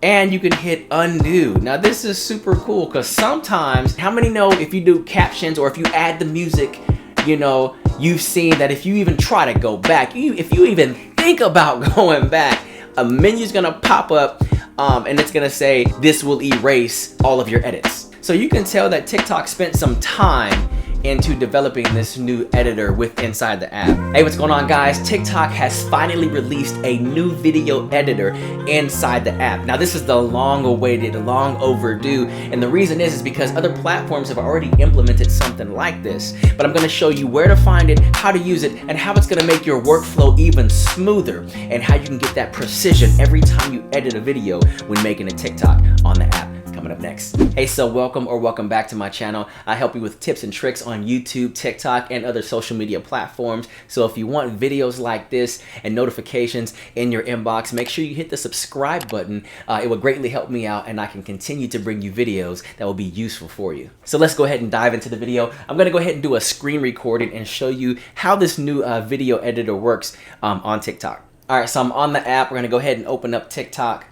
And you can hit undo. Now this is super cool because sometimes, how many know if you do captions or if you add the music, you know, you've seen that if you even try to go back, if you even think about going back, a menu's gonna pop up and it's gonna say, this will erase all of your edits. So you can tell that TikTok spent some time into developing this new editor inside the app. Hey, what's going on, guys? TikTok has finally released a new video editor inside the app. Now this is the long awaited, long overdue, and the reason is because other platforms have already implemented something like this. But I'm gonna show you where to find it, how to use it, and how it's gonna make your workflow even smoother, and how you can get that precision every time you edit a video when making a TikTok on the app. Coming up next. Hey, so welcome back to my channel. I help you with tips and tricks on YouTube, TikTok, and other social media platforms. So if you want videos like this and notifications in your inbox, make sure you hit the subscribe button. It will greatly help me out, and I can continue to bring you videos that will be useful for you. So let's go ahead and dive into the video. I'm gonna go ahead and do a screen recording and show you how this new video editor works on TikTok. All right, so I'm on the app. We're gonna go ahead and open up TikTok.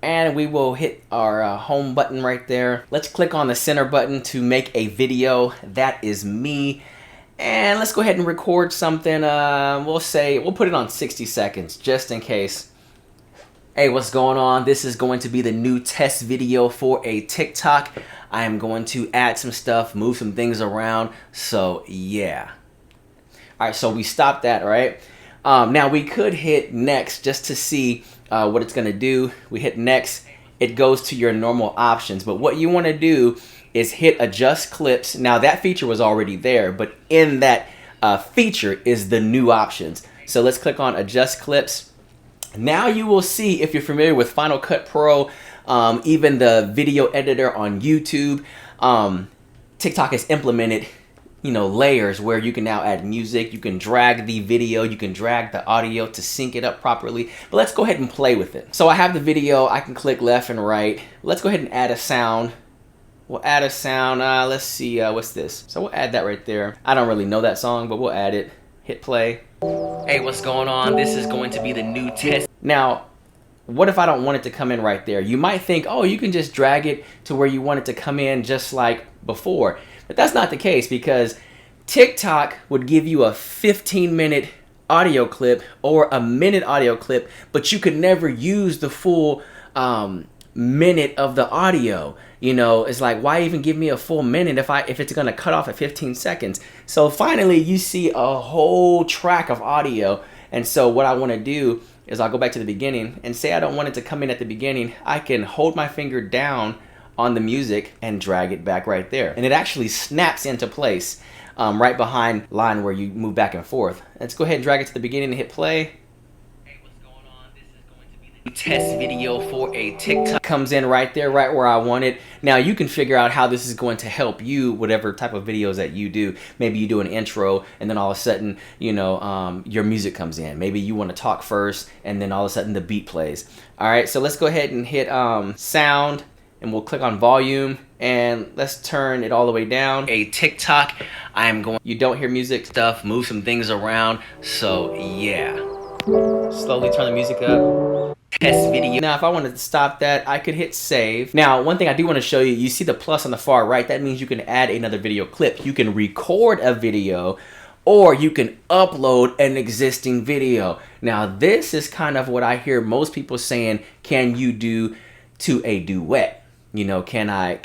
And we will hit our home button right there. Let's click on the center button to make a video. That is me. And let's go ahead and record something. We'll put it on 60 seconds just in case. Hey, what's going on? This is going to be the new test video for a TikTok. I am going to add some stuff, move some things around. So yeah. All right, so we stopped that, right? Now we could hit next just to see what it's gonna do. We hit next, it goes to your normal options. But what you wanna do is hit adjust clips. Now that feature was already there, but in that feature is the new options. So let's click on adjust clips. Now you will see, if you're familiar with Final Cut Pro, even the video editor on YouTube, TikTok has implemented layers where you can now add music, you can drag the video, you can drag the audio to sync it up properly. But let's go ahead and play with it. So I have the video, I can click left and right. Let's go ahead and add a sound. We'll add a sound, let's see, what's this? So we'll add that right there. I don't really know that song, but we'll add it. Hit play. Hey, what's going on? This is going to be the new test. Now, what if I don't want it to come in right there? You might think, oh, you can just drag it to where you want it to come in just like before. But that's not the case, because TikTok would give you a 15-minute audio clip or a minute audio clip, but you could never use the full minute of the audio. It's like, why even give me a full minute if it's gonna cut off at 15 seconds? So finally you see a whole track of audio. And so what I wanna do is I'll go back to the beginning and say I don't want it to come in at the beginning. I can hold my finger down on the music and drag it back right there. And it actually snaps into place right behind line where you move back and forth. Let's go ahead and drag it to the beginning and hit play. Hey, what's going on? This is going to be the test video for a TikTok. Comes in right there, right where I want it. Now you can figure out how this is going to help you, whatever type of videos that you do. Maybe you do an intro and then all of a sudden, your music comes in. Maybe you want to talk first and then all of a sudden the beat plays. All right, so let's go ahead and hit sound. And we'll click on volume and let's turn it all the way down. A TikTok, you don't hear music stuff, move some things around. So yeah. Slowly turn the music up. Test video. Now if I wanted to stop that, I could hit save. Now one thing I do want to show you, you see the plus on the far right, that means you can add another video clip. You can record a video or you can upload an existing video. Now this is kind of what I hear most people saying, can you do to a duet? Can I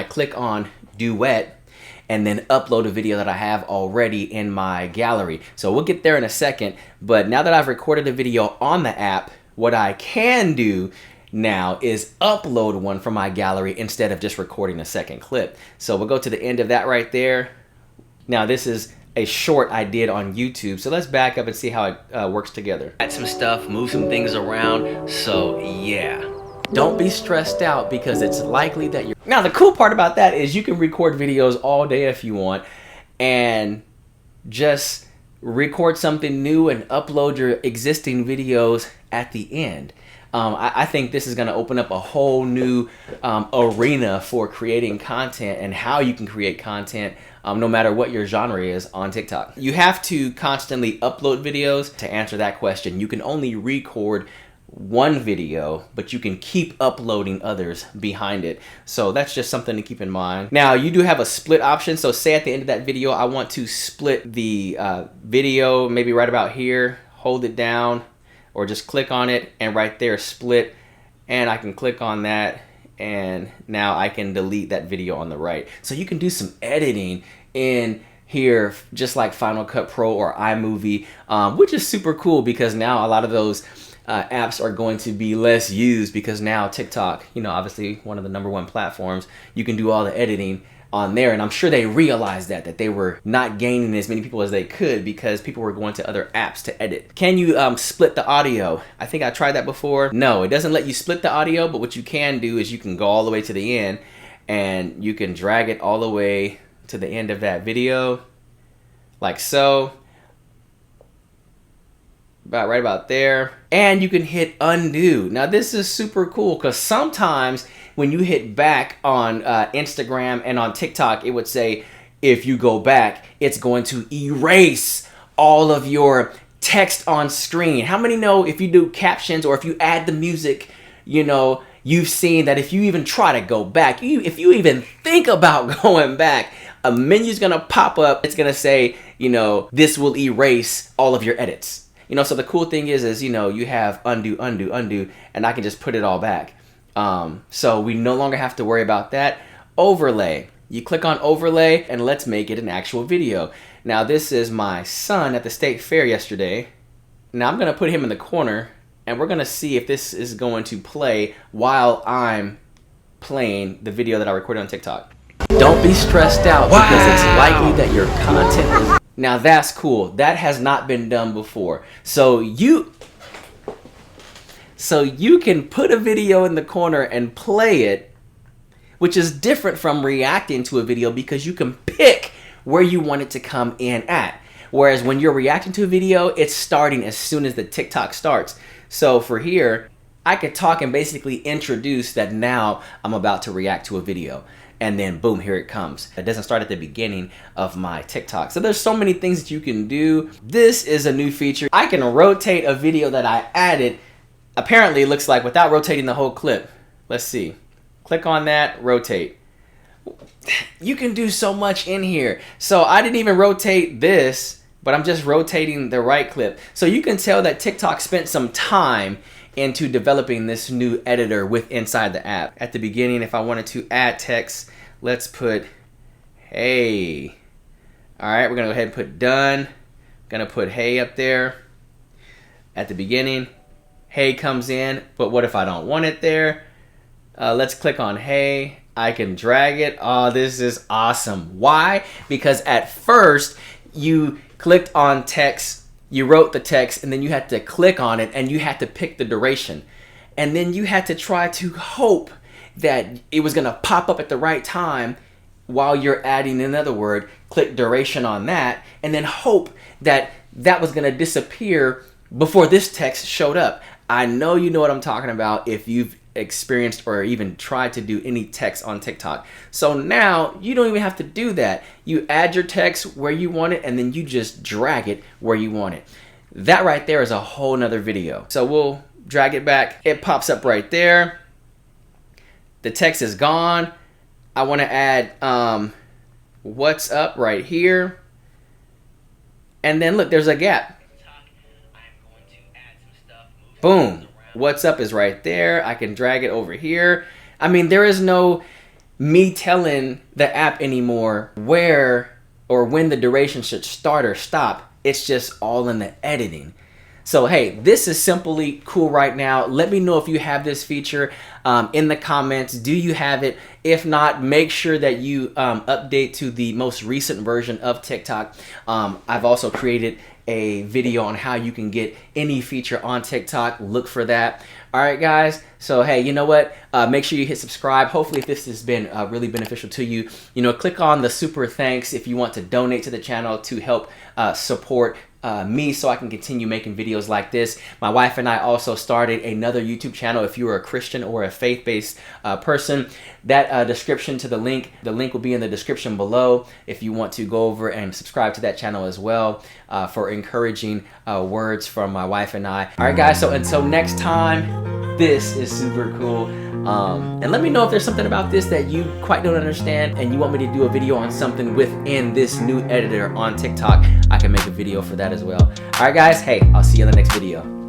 click on duet and then upload a video that I have already in my gallery? So we'll get there in a second. But now that I've recorded a video on the app, what I can do now is upload one from my gallery instead of just recording a second clip. So we'll go to the end of that right there. Now this is a short I did on YouTube. So let's back up and see how it works together. Add some stuff, move some things around. So yeah. Don't be stressed out because it's likely that you're... Now the cool part about that is you can record videos all day if you want and just record something new and upload your existing videos at the end. I think this is going to open up a whole new arena for creating content and how you can create content no matter what your genre is on TikTok. You have to constantly upload videos. To answer that question, you can only record one video, but you can keep uploading others behind it. So that's just something to keep in mind. Now, you do have a split option. So say at the end of that video, I want to split the video, maybe right about here, hold it down, or just click on it, and right there, split, and I can click on that, and now I can delete that video on the right. So you can do some editing in here, just like Final Cut Pro or iMovie, which is super cool because now a lot of those apps are going to be less used because now TikTok, you know, obviously one of the #1 platforms, you can do all the editing on there, and I'm sure they realized that they were not gaining as many people as they could because people were going to other apps to edit. Can you split the audio? I think I tried that before. No, it doesn't let you split the audio, but what you can do is you can go all the way to the end and you can drag it all the way to the end of that video, like so. Right about there, and you can hit undo. Now this is super cool because sometimes when you hit back on Instagram and on TikTok, it would say if you go back, it's going to erase all of your text on screen. How many know if you do captions or if you add the music, you know, you've seen that if you even try to go back, if you even think about going back, a menu's gonna pop up. It's gonna say, you know, this will erase all of your edits. You know, so the cool thing is, you know, you have undo, undo, undo, and I can just put it all back. So we no longer have to worry about that. Overlay. You click on overlay, and let's make it an actual video. Now, this is my son at the state fair yesterday. Now, I'm going to put him in the corner, and we're going to see if this is going to play while I'm playing the video that I recorded on TikTok. Don't be stressed out because it's likely that your content is... Now that's cool. That has not been done before. So you can put a video in the corner and play it, which is different from reacting to a video because you can pick where you want it to come in at. Whereas when you're reacting to a video, it's starting as soon as the TikTok starts. So for here, I could talk and basically introduce that now I'm about to react to a video. And then boom, here it comes. It doesn't start at the beginning of my TikTok. So there's so many things that you can do. This is a new feature. I can rotate a video that I added. Apparently it looks like without rotating the whole clip. Let's see. Click on that, rotate. You can do so much in here. So I didn't even rotate this, but I'm just rotating the right clip. So you can tell that TikTok spent some time into developing this new editor with inside the app. At the beginning, if I wanted to add text, let's put hey. All right, we're gonna go ahead and put done. Gonna put hey up there. At the beginning, hey comes in, but what if I don't want it there? Let's click on hey. I can drag it. Oh, this is awesome. Why? Because at first, you clicked on text, you wrote the text, and then you had to click on it and you had to pick the duration. And then you had to try to hope that it was gonna pop up at the right time while you're adding another word, click duration on that, and then hope that that was gonna disappear before this text showed up. I know you know what I'm talking about if you've experienced or even tried to do any text on TikTok. So now you don't even have to do that. You add your text where you want it and then you just drag it where you want it. That right there is a whole nother video. So we'll drag it back. It pops up right there. The text is gone. I want to add what's up right here. And then look, there's a gap. Boom. What's up is right there. I can drag it over here. I mean, there is no me telling the app anymore where or when the duration should start or stop. It's just all in the editing. So hey, this is simply cool right now. Let me know if you have this feature in the comments. Do you have it? If not, make sure that you update to the most recent version of TikTok. I've also created a video on how you can get any feature on TikTok. Look for that. All right, guys. So hey, you know what? Make sure you hit subscribe. Hopefully, if this has been really beneficial to you, click on the super thanks if you want to donate to the channel to help support me so I can continue making videos like this. My wife and I also started another YouTube channel. If you are a Christian or a faith-based person, that description to the link will be in the description below if you want to go over and subscribe to that channel as well, for encouraging words from my wife and I. All right, guys, so until next time, this is super cool. And let me know if there's something about this that you quite don't understand and you want me to do a video on something within this new editor on TikTok. I can make a video for that as well. All right, guys. Hey, I'll see you in the next video.